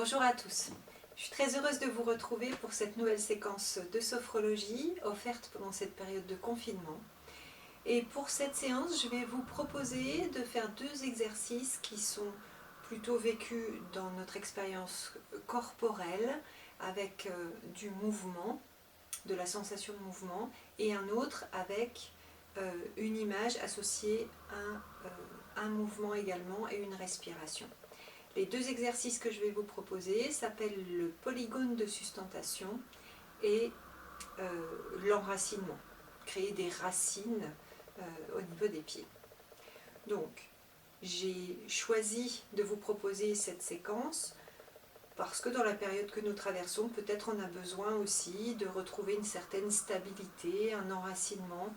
Bonjour à tous, je suis très heureuse de vous retrouver pour cette nouvelle séquence de sophrologie offerte pendant cette période de confinement. Et pour cette séance, je vais vous proposer de faire deux exercices qui sont plutôt vécus dans notre expérience corporelle avec du mouvement, de la sensation de mouvement, et un autre avec une image associée à un mouvement également et une respiration. Les deux exercices que je vais vous proposer s'appellent le polygone de sustentation et l'enracinement, créer des racines au niveau des pieds. Donc, j'ai choisi de vous proposer cette séquence parce que dans la période que nous traversons, peut-être on a besoin aussi de retrouver une certaine stabilité, un enracinement,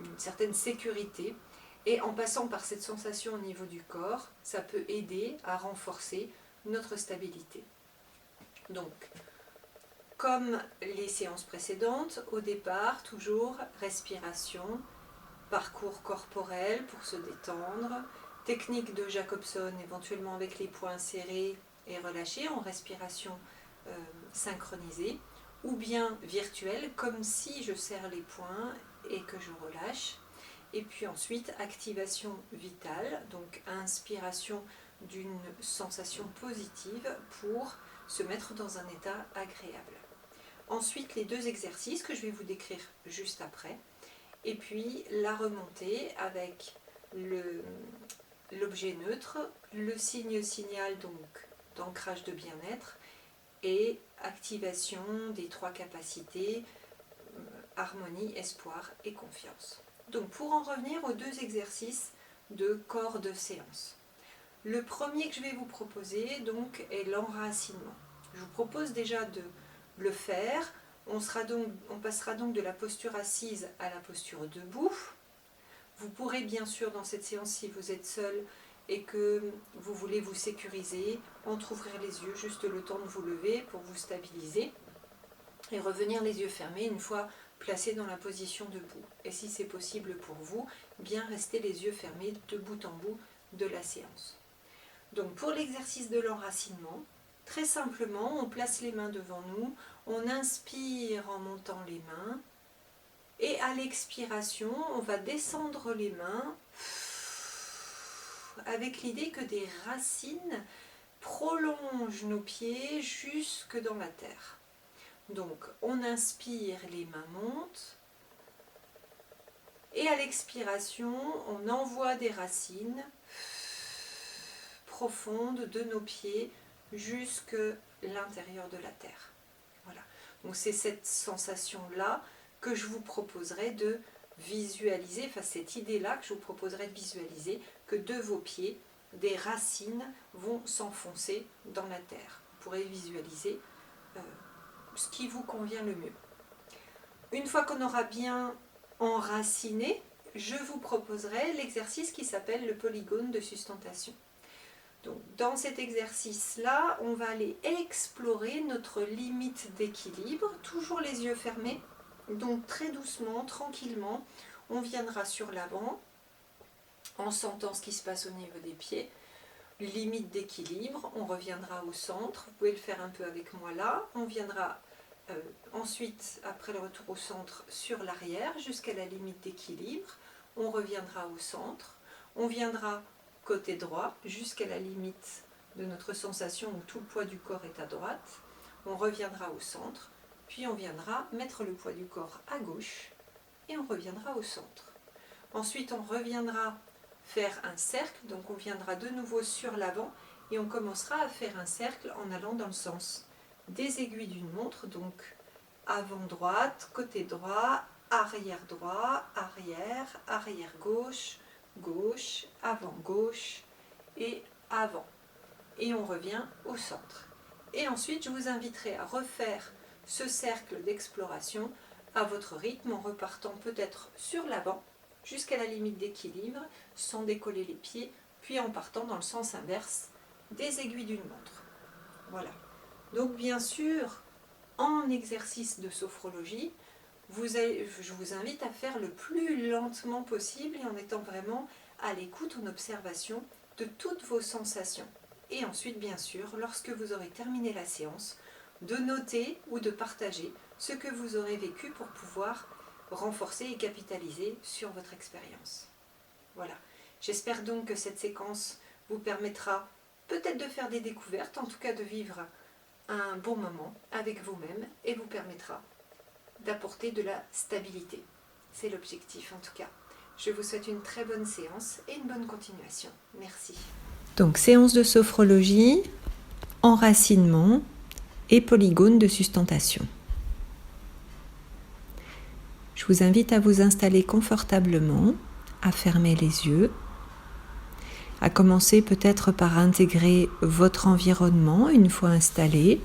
une certaine sécurité. Et en passant par cette sensation au niveau du corps, ça peut aider à renforcer notre stabilité. Donc, comme les séances précédentes, au départ, toujours respiration, parcours corporel pour se détendre, technique de Jacobson, éventuellement avec les poings serrés et relâchés en respiration synchronisée, ou bien virtuelle, comme si je serre les poings et que je relâche. Et puis ensuite, activation vitale, donc inspiration d'une sensation positive pour se mettre dans un état agréable. Ensuite, les deux exercices que je vais vous décrire juste après. Et puis la remontée avec l'objet neutre, le signe-signal donc d'ancrage de bien-être et activation des trois capacités, harmonie, espoir et confiance. Donc pour en revenir aux deux exercices de corps de séance. Le premier que je vais vous proposer donc est l'enracinement. Je vous propose déjà de le faire. On passera donc de la posture assise à la posture debout. Vous pourrez bien sûr dans cette séance, si vous êtes seul et que vous voulez vous sécuriser, entrouvrir les yeux, juste le temps de vous lever pour vous stabiliser et revenir les yeux fermés une fois placé dans la position debout. Et si c'est possible pour vous, bien rester les yeux fermés de bout en bout de la séance. Donc pour l'exercice de l'enracinement, très simplement, on place les mains devant nous, on inspire en montant les mains, et à l'expiration, on va descendre les mains avec l'idée que des racines prolongent nos pieds jusque dans la terre. Donc on inspire, les mains montent, et à l'expiration, on envoie des racines profondes de nos pieds jusque l'intérieur de la terre. Voilà. Donc c'est cette sensation-là que je vous proposerai de visualiser, enfin cette idée-là que je vous proposerai de visualiser, que de vos pieds, des racines vont s'enfoncer dans la terre. Vous pourrez visualiser ce qui vous convient le mieux. Une fois qu'on aura bien enraciné, je vous proposerai l'exercice qui s'appelle le polygone de sustentation. Donc, dans cet exercice-là, on va aller explorer notre limite d'équilibre, toujours les yeux fermés. Donc très doucement, tranquillement, on viendra sur l'avant en sentant ce qui se passe au niveau des pieds. Limite d'équilibre, on reviendra au centre. Vous pouvez le faire un peu avec moi là. On viendra ensuite, après le retour au centre, sur l'arrière jusqu'à la limite d'équilibre. On reviendra au centre. On viendra côté droit jusqu'à la limite de notre sensation où tout le poids du corps est à droite. On reviendra au centre, puis on viendra mettre le poids du corps à gauche et on reviendra au centre. Ensuite, on reviendra faire un cercle, donc on viendra de nouveau sur l'avant et on commencera à faire un cercle en allant dans le sens des aiguilles d'une montre, donc avant droite, côté droit, arrière droit, arrière, arrière gauche, gauche, avant gauche et avant. Et on revient au centre. Et ensuite, je vous inviterai à refaire ce cercle d'exploration à votre rythme en repartant peut-être sur l'avant jusqu'à la limite d'équilibre sans décoller les pieds, puis en partant dans le sens inverse des aiguilles d'une montre. Voilà. Donc bien sûr, en exercice de sophrologie, je vous invite à faire le plus lentement possible et en étant vraiment à l'écoute, en observation de toutes vos sensations. Et ensuite, bien sûr, lorsque vous aurez terminé la séance, de noter ou de partager ce que vous aurez vécu pour pouvoir renforcer et capitaliser sur votre expérience. Voilà. J'espère donc que cette séquence vous permettra peut-être de faire des découvertes, en tout cas de vivre un bon moment avec vous-même et vous permettra d'apporter de la stabilité. C'est l'objectif en tout cas. Je vous souhaite une très bonne séance et une bonne continuation. Merci. Donc, séance de sophrologie, enracinement et polygone de sustentation. Je vous invite à vous installer confortablement, à fermer les yeux, à commencer peut-être par intégrer votre environnement une fois installé.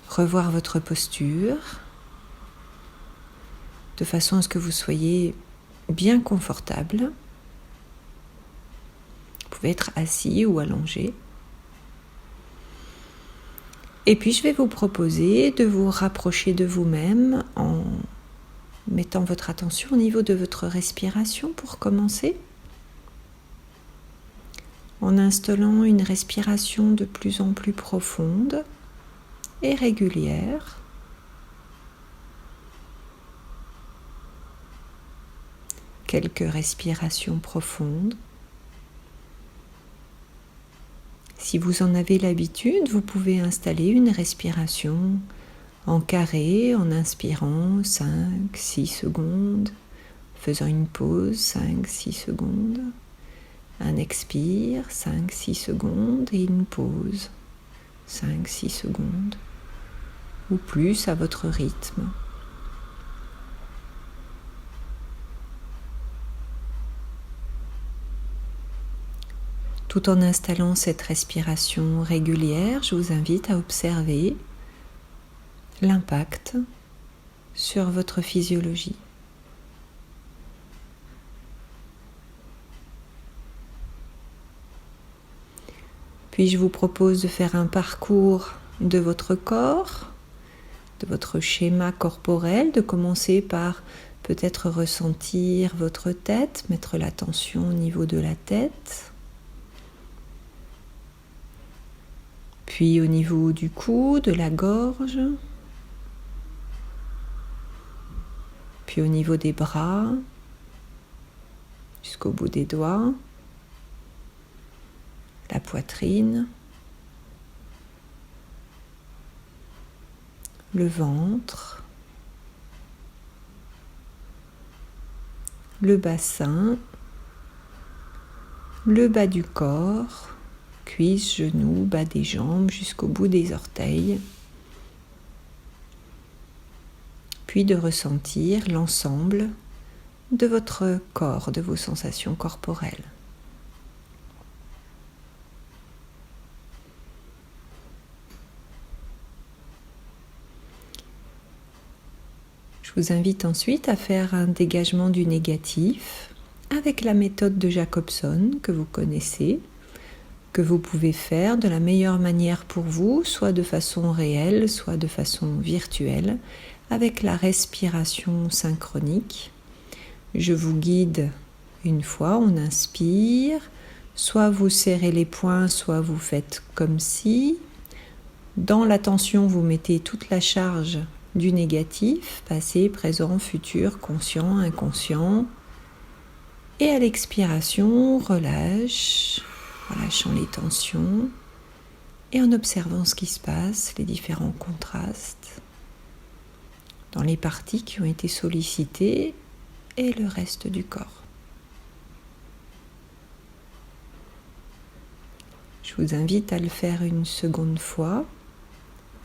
Revoir votre posture de façon à ce que vous soyez bien confortable. Vous pouvez être assis ou allongé. Et puis je vais vous proposer de vous rapprocher de vous-même en mettant votre attention au niveau de votre respiration pour commencer. En installant une respiration de plus en plus profonde et régulière. Quelques respirations profondes. Si vous en avez l'habitude, vous pouvez installer une respiration en carré en inspirant 5-6 secondes, faisant une pause 5-6 secondes, un expire 5-6 secondes et une pause 5-6 secondes ou plus à votre rythme. Tout en installant cette respiration régulière, je vous invite à observer l'impact sur votre physiologie. Puis je vous propose de faire un parcours de votre corps, de votre schéma corporel, de commencer par peut-être ressentir votre tête, mettre l'attention au niveau de la tête. Puis au niveau du cou, de la gorge, puis au niveau des bras, jusqu'au bout des doigts, la poitrine, le ventre, le bassin, le bas du corps, cuisses, genoux, bas des jambes jusqu'au bout des orteils. Puis de ressentir l'ensemble de votre corps, de vos sensations corporelles. Je vous invite ensuite à faire un dégagement du négatif avec la méthode de Jacobson que vous connaissez, que vous pouvez faire de la meilleure manière pour vous, soit de façon réelle, soit de façon virtuelle, avec la respiration synchronique. Je vous guide une fois, on inspire, soit vous serrez les poings, soit vous faites comme si. Dans l'attention, vous mettez toute la charge du négatif, passé, présent, futur, conscient, inconscient. Et à l'expiration, relâche, relâchant les tensions et en observant ce qui se passe, les différents contrastes dans les parties qui ont été sollicitées et le reste du corps. Je vous invite à le faire une seconde fois.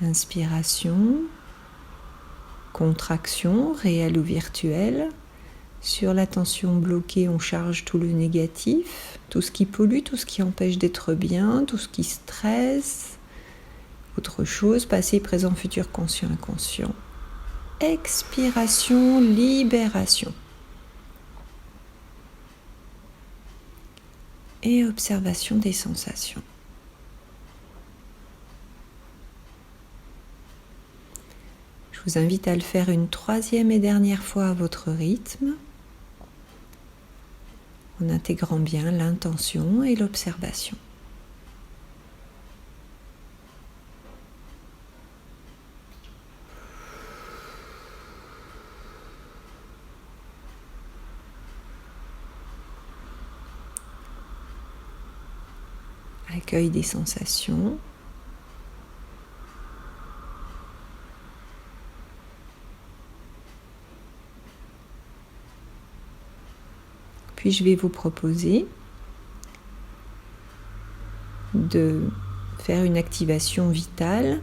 Inspiration, contraction, réelle ou virtuelle. Sur l'attention bloquée, on charge tout le négatif, tout ce qui pollue, tout ce qui empêche d'être bien, tout ce qui stresse. Autre chose, passé, présent, futur, conscient, inconscient. Expiration, libération. Et observation des sensations. Je vous invite à le faire une troisième et dernière fois à votre rythme. en intégrant bien l'intention et l'observation. Accueil des sensations. Puis je vais vous proposer de faire une activation vitale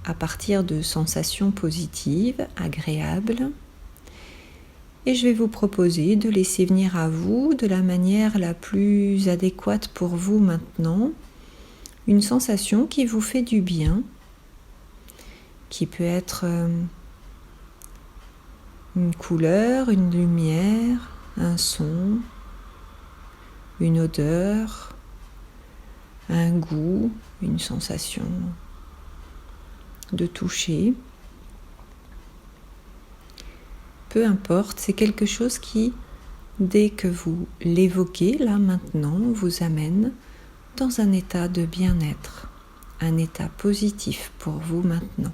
à partir de sensations positives, agréables. Et je vais vous proposer de laisser venir à vous, de la manière la plus adéquate pour vous maintenant, une sensation qui vous fait du bien, qui peut être une couleur, une lumière, un son, une odeur, un goût, une sensation de toucher. Peu importe, c'est quelque chose qui, dès que vous l'évoquez, là maintenant, vous amène dans un état de bien-être, un état positif pour vous maintenant.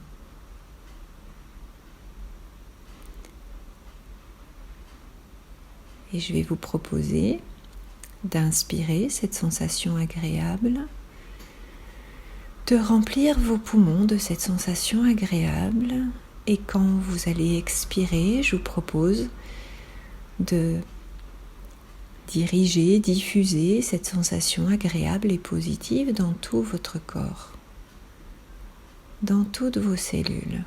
Et je vais vous proposer d'inspirer cette sensation agréable, de remplir vos poumons de cette sensation agréable. Et quand vous allez expirer, je vous propose de diriger, diffuser cette sensation agréable et positive dans tout votre corps, dans toutes vos cellules,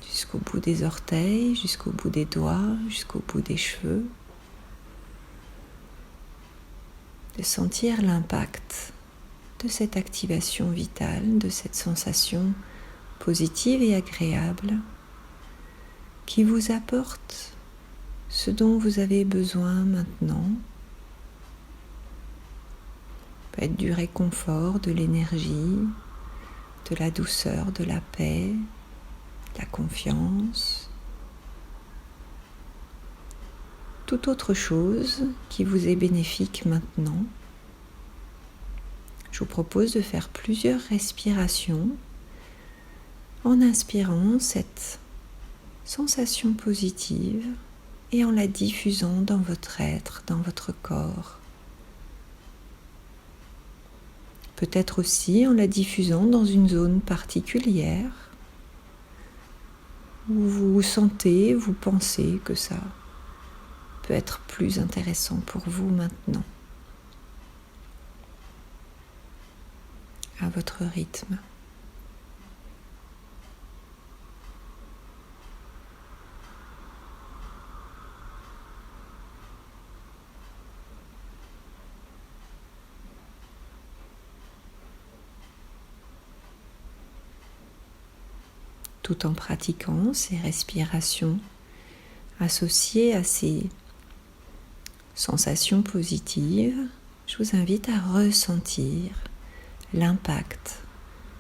jusqu'au bout des orteils, jusqu'au bout des doigts, jusqu'au bout des cheveux. De sentir l'impact de cette activation vitale, de cette sensation positive et agréable qui vous apporte ce dont vous avez besoin maintenant. Ça peut être du réconfort, de l'énergie, de la douceur, de la paix, de la confiance. Toute autre chose qui vous est bénéfique maintenant. Je vous propose de faire plusieurs respirations en inspirant cette sensation positive et en la diffusant dans votre être, dans votre corps. Peut-être aussi en la diffusant dans une zone particulière où vous sentez, vous pensez que ça peut être plus intéressant pour vous maintenant, à votre rythme. Tout en pratiquant ces respirations associées à ces sensations positives, je vous invite à ressentir l'impact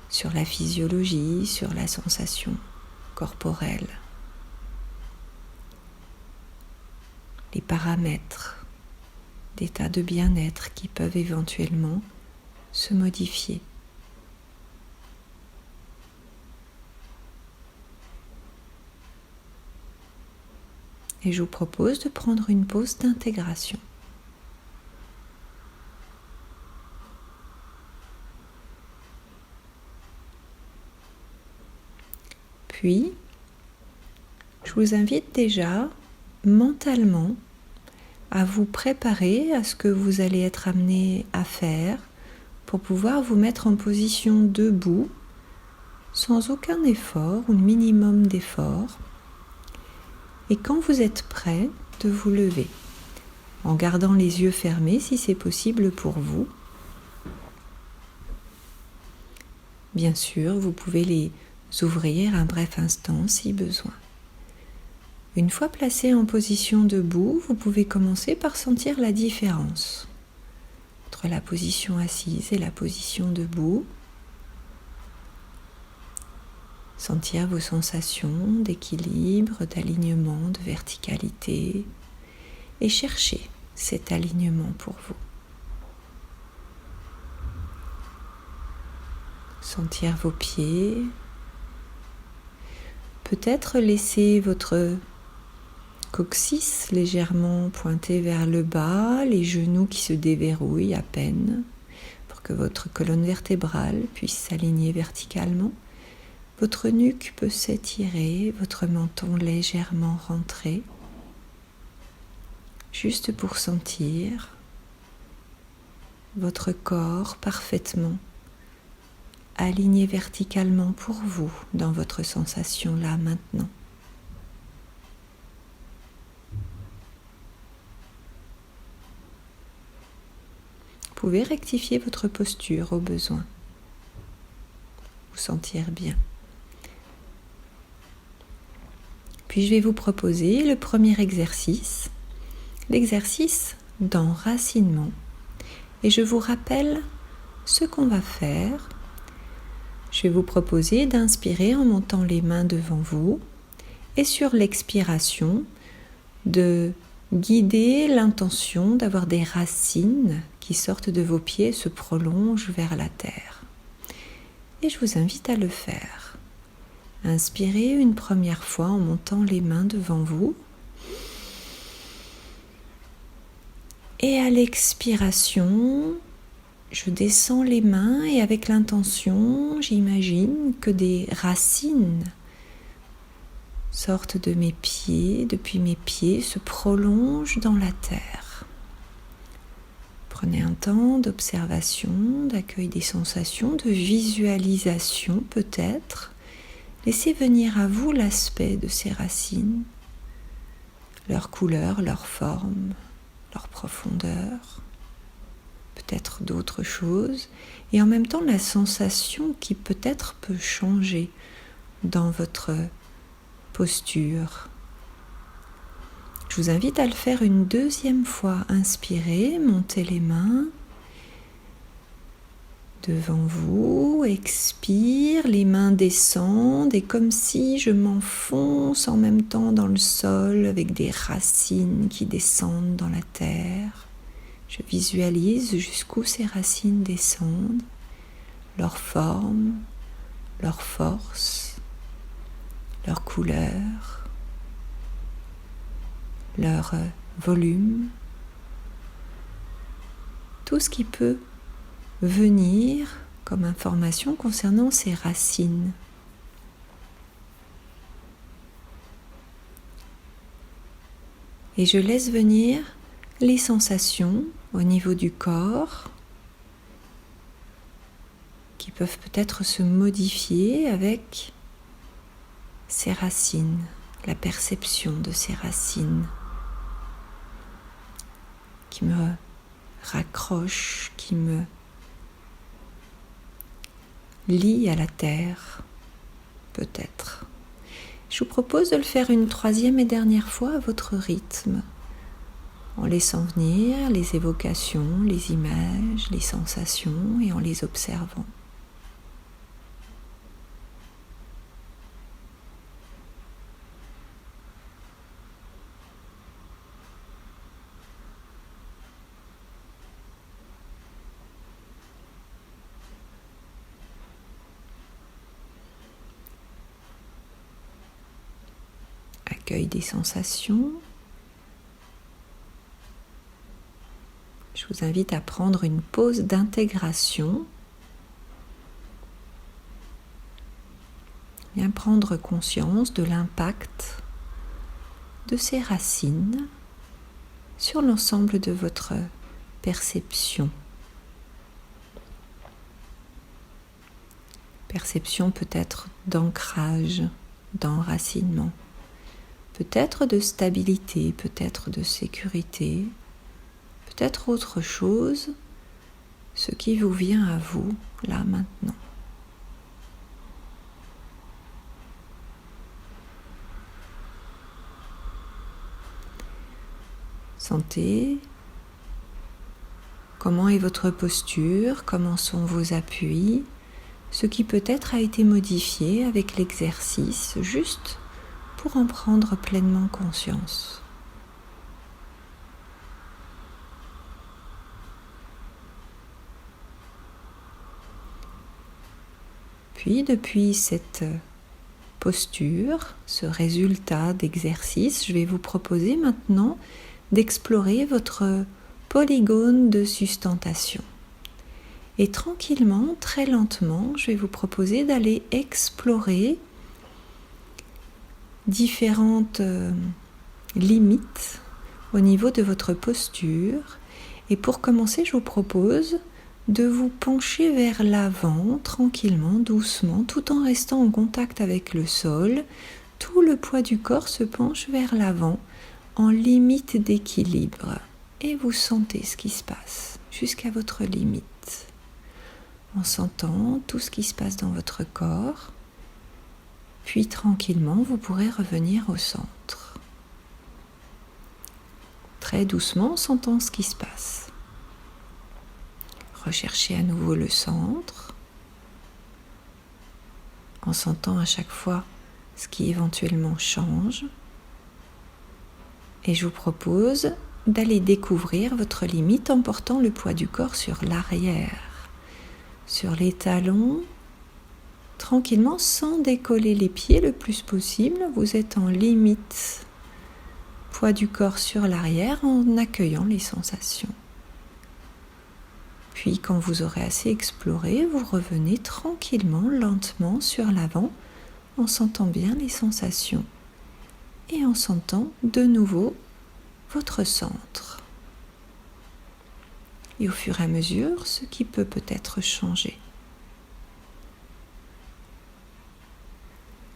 sur la physiologie, sur la sensation corporelle, les paramètres d'état de bien-être qui peuvent éventuellement se modifier. Et je vous propose de prendre une pause d'intégration. Puis, je vous invite déjà mentalement à vous préparer à ce que vous allez être amené à faire pour pouvoir vous mettre en position debout sans aucun effort ou minimum d'effort. Et quand vous êtes prêt, de vous lever, en gardant les yeux fermés si c'est possible pour vous. Bien sûr, vous pouvez les ouvrir un bref instant si besoin. Une fois placé en position debout, vous pouvez commencer par sentir la différence entre la position assise et la position debout. Sentir vos sensations d'équilibre, d'alignement, de verticalité et chercher cet alignement pour vous. Sentir vos pieds. Peut-être laisser votre coccyx légèrement pointé vers le bas, les genoux qui se déverrouillent à peine pour que votre colonne vertébrale puisse s'aligner verticalement. Votre nuque peut s'étirer, votre menton légèrement rentré, juste pour sentir votre corps parfaitement aligné verticalement pour vous dans votre sensation là maintenant. Vous pouvez rectifier votre posture au besoin, vous sentir bien. Puis je vais vous proposer le premier exercice, l'exercice d'enracinement. Et je vous rappelle ce qu'on va faire. Je vais vous proposer d'inspirer en montant les mains devant vous et sur l'expiration de guider l'intention d'avoir des racines qui sortent de vos pieds et se prolongent vers la terre. Et je vous invite à le faire. Inspirez une première fois en montant les mains devant vous. Et à l'expiration, je descends les mains et avec l'intention, j'imagine que des racines sortent de mes pieds, depuis mes pieds, se prolongent dans la terre. Prenez un temps d'observation, d'accueil des sensations, de visualisation peut-être. Laissez venir à vous l'aspect de ces racines, leur couleur, leur forme, leur profondeur, peut-être d'autres choses, et en même temps la sensation qui peut-être peut changer dans votre posture. Je vous invite à le faire une deuxième fois. Inspirez, montez les mains devant vous, expire, les mains descendent et comme si je m'enfonce en même temps dans le sol avec des racines qui descendent dans la terre. Je visualise jusqu'où ces racines descendent, leur forme, leur force, leur couleur, leur volume, tout ce qui peut venir comme information concernant ces racines. Et je laisse venir les sensations au niveau du corps qui peuvent peut-être se modifier avec ces racines, la perception de ces racines qui me raccrochent, qui me lient à la terre, peut-être. Je vous propose de le faire une troisième et dernière fois à votre rythme, en laissant venir les évocations, les images, les sensations et en les observant. Accueil des sensations. Je vous invite à prendre une pause d'intégration. Bien prendre conscience de l'impact de ces racines sur l'ensemble de votre perception. Perception peut-être d'ancrage, d'enracinement. Peut-être de stabilité, peut-être de sécurité, peut-être autre chose, ce qui vous vient à vous, là, maintenant. Sentez comment est votre posture, comment sont vos appuis, ce qui peut-être a été modifié avec l'exercice, juste pour en prendre pleinement conscience. Puis depuis cette posture, ce résultat d'exercice, je vais vous proposer maintenant d'explorer votre polygone de sustentation. Et tranquillement, très lentement, je vais vous proposer d'aller explorer différentes limites au niveau de votre posture. Et pour commencer, je vous propose de vous pencher vers l'avant, tranquillement, doucement, tout en restant en contact avec le sol. Tout le poids du corps se penche vers l'avant, en limite d'équilibre. Et vous sentez ce qui se passe, jusqu'à votre limite. En sentant tout ce qui se passe dans votre corps. Puis tranquillement, vous pourrez revenir au centre. Très doucement, en sentant ce qui se passe. Recherchez à nouveau le centre, en sentant à chaque fois ce qui éventuellement change. Et je vous propose d'aller découvrir votre limite en portant le poids du corps sur l'arrière, sur les talons, tranquillement, sans décoller les pieds le plus possible. Vous êtes en limite, poids du corps sur l'arrière en accueillant les sensations. Puis quand vous aurez assez exploré, vous revenez tranquillement, lentement sur l'avant, en sentant bien les sensations et en sentant de nouveau votre centre. Et au fur et à mesure, ce qui peut peut-être changer.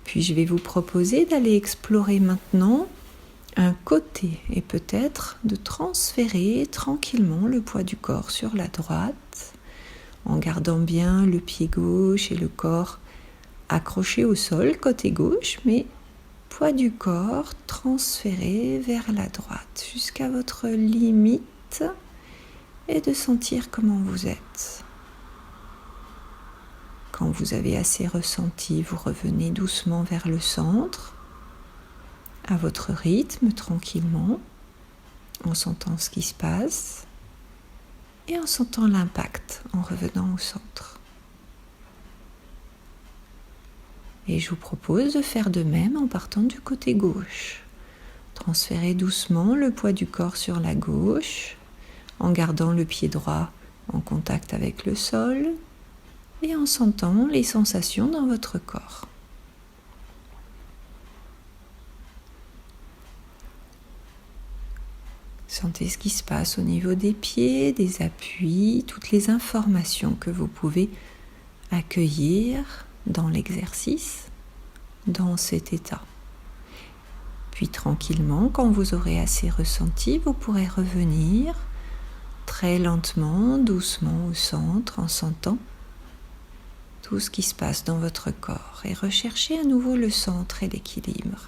Puis je vais vous proposer d'aller explorer maintenant un côté et peut-être de transférer tranquillement le poids du corps sur la droite en gardant bien le pied gauche et le corps accrochés au sol côté gauche, mais poids du corps transféré vers la droite jusqu'à votre limite et de sentir comment vous êtes. Quand vous avez assez ressenti, vous revenez doucement vers le centre, à votre rythme, tranquillement, en sentant ce qui se passe et en sentant l'impact en revenant au centre. Et je vous propose de faire de même en partant du côté gauche. Transférez doucement le poids du corps sur la gauche, en gardant le pied droit en contact avec le sol et en sentant les sensations dans votre corps. Sentez ce qui se passe au niveau des pieds, des appuis, toutes les informations que vous pouvez accueillir dans l'exercice, dans cet état. Puis tranquillement, quand vous aurez assez ressenti, vous pourrez revenir très lentement, doucement au centre, en sentant tout ce qui se passe dans votre corps et rechercher à nouveau le centre et l'équilibre.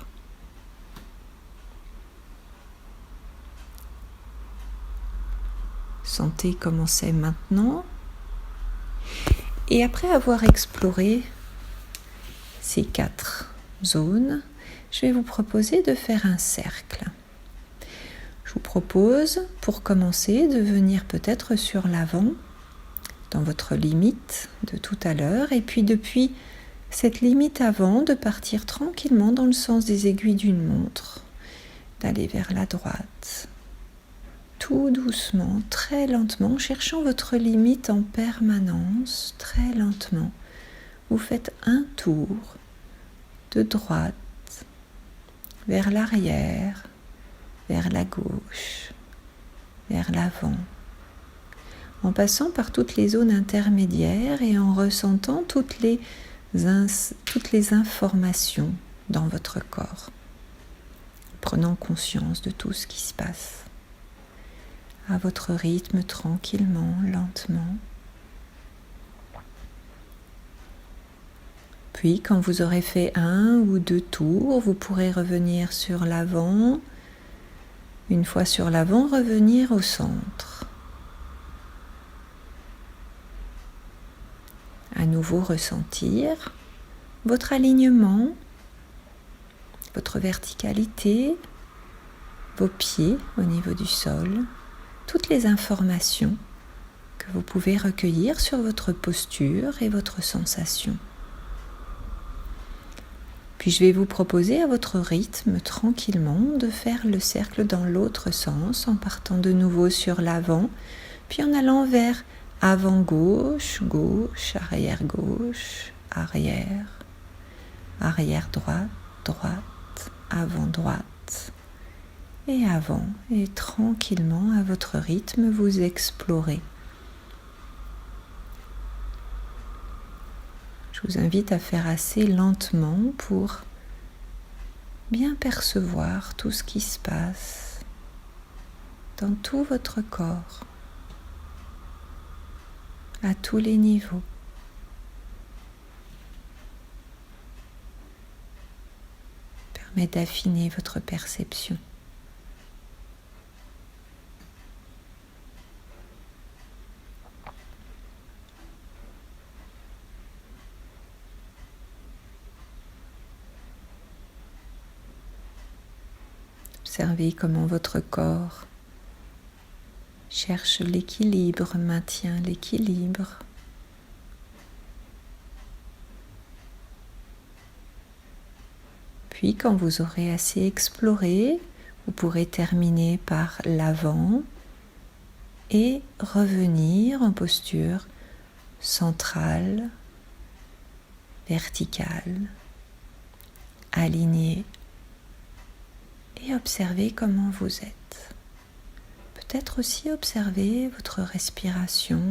Sentez comment c'est maintenant. Et après avoir exploré ces 4 zones, je vais vous proposer de faire un cercle. Je vous propose, pour commencer, de venir peut-être sur l'avant, dans votre limite de tout à l'heure, et puis depuis cette limite avant, de partir tranquillement dans le sens des aiguilles d'une montre, d'aller vers la droite. Tout doucement, très lentement, cherchant votre limite en permanence, très lentement. Vous faites un tour de droite vers l'arrière, vers la gauche, vers l'avant, en passant par toutes les zones intermédiaires et en ressentant toutes les informations dans votre corps, prenant conscience de tout ce qui se passe. À votre rythme, tranquillement, lentement. Puis, quand vous aurez fait 1 ou 2 tours, vous pourrez revenir sur l'avant. Une fois sur l'avant, revenir au centre. À nouveau ressentir votre alignement, votre verticalité, vos pieds au niveau du sol. Toutes les informations que vous pouvez recueillir sur votre posture et votre sensation. Puis je vais vous proposer à votre rythme, tranquillement, de faire le cercle dans l'autre sens, en partant de nouveau sur l'avant, puis en allant vers avant gauche, gauche, arrière gauche, arrière, arrière droite, droite, avant droite, et avant, et tranquillement, à votre rythme, vous explorez. Je vous invite à faire assez lentement pour bien percevoir tout ce qui se passe dans tout votre corps, à tous les niveaux. Permet d'affiner votre perception. Observez comment votre corps cherche l'équilibre, maintient l'équilibre. Puis, quand vous aurez assez exploré, vous pourrez terminer par l'avant et revenir en posture centrale, verticale, alignée. Et observez comment vous êtes. Peut-être aussi observer votre respiration,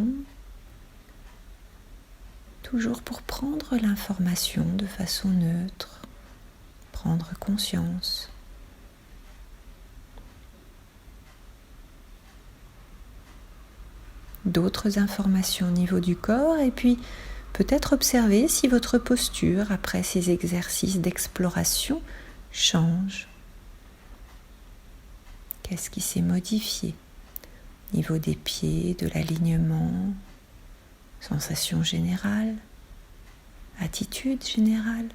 toujours pour prendre l'information de façon neutre, prendre conscience. D'autres informations au niveau du corps et puis peut-être observer si votre posture après ces exercices d'exploration change. Qu'est-ce qui s'est modifié au niveau des pieds, de l'alignement, sensation générale, attitude générale,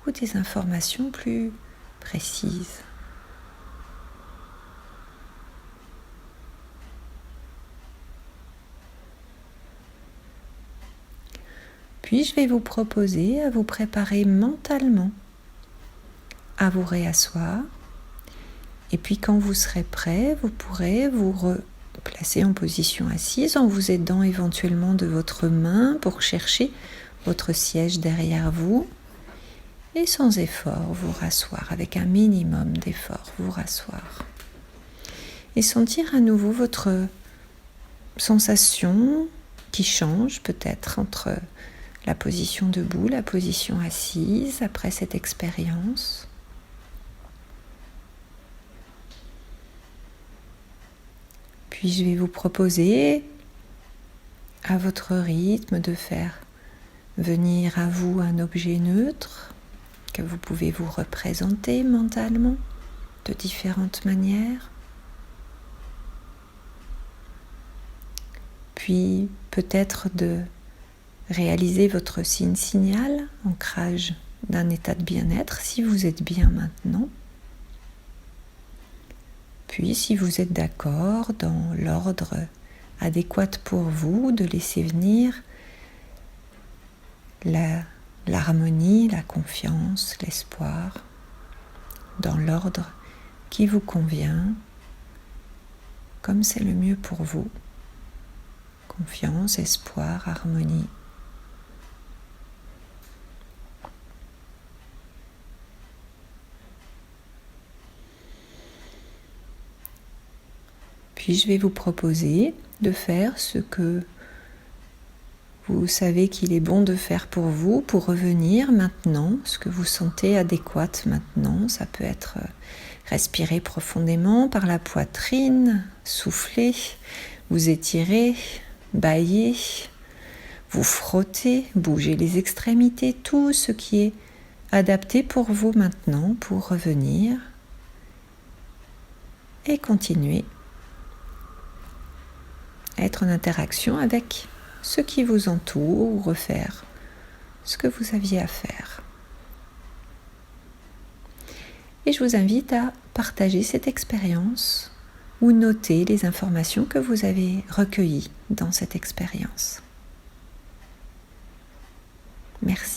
ou des informations plus précises. Puis je vais vous proposer à vous préparer mentalement à vous réasseoir. Et puis quand vous serez prêt, vous pourrez vous replacer en position assise en vous aidant éventuellement de votre main pour chercher votre siège derrière vous. Et sans effort, vous rasseoir, avec un minimum d'effort, vous rasseoir. Et sentir à nouveau votre sensation qui change peut-être entre la position debout, la position assise après cette expérience. Puis je vais vous proposer à votre rythme de faire venir à vous un objet neutre que vous pouvez vous représenter mentalement de différentes manières. Puis peut-être de réaliser votre signe signal, ancrage d'un état de bien-être si vous êtes bien maintenant. Puis si vous êtes d'accord dans l'ordre adéquat pour vous, de laisser venir l'harmonie, la confiance, l'espoir, dans l'ordre qui vous convient, comme c'est le mieux pour vous. Confiance, espoir, harmonie. Puis je vais vous proposer de faire ce que vous savez qu'il est bon de faire pour vous, pour revenir maintenant, ce que vous sentez adéquat maintenant. Ça peut être respirer profondément par la poitrine, souffler, vous étirer, bâiller, vous frotter, bouger les extrémités, tout ce qui est adapté pour vous maintenant, pour revenir et continuer à être en interaction avec ce qui vous entoure ou refaire ce que vous aviez à faire. Et je vous invite à partager cette expérience ou noter les informations que vous avez recueillies dans cette expérience. Merci.